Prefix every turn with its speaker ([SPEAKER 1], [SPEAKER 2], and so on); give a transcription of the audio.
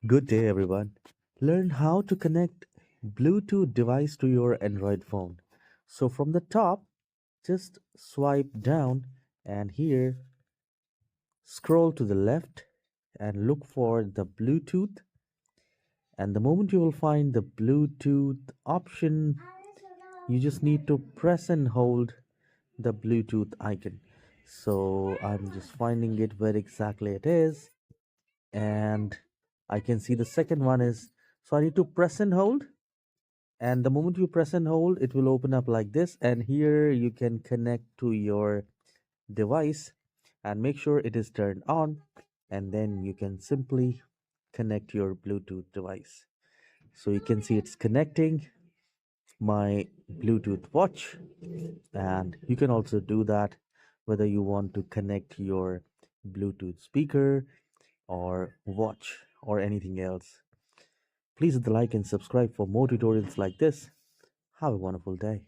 [SPEAKER 1] Good day, everyone. Learn how to connect Bluetooth device to your Android phone. So from the top, just swipe down and here scroll to the left and look for the Bluetooth. And the moment you will find the Bluetooth option, you just need to press and hold the Bluetooth icon. So I'm just finding it where exactly it is. And I can see the second one is, so I need to press and hold, and the moment you press and hold it will open up like this, and here you can connect to your device and make sure it is turned on, and then you can simply connect your Bluetooth device. So you can see it's connecting my Bluetooth watch, and you can also do that whether you want to connect your Bluetooth speaker or watch or anything else. Please hit the like and subscribe for more tutorials like this. Have a wonderful day.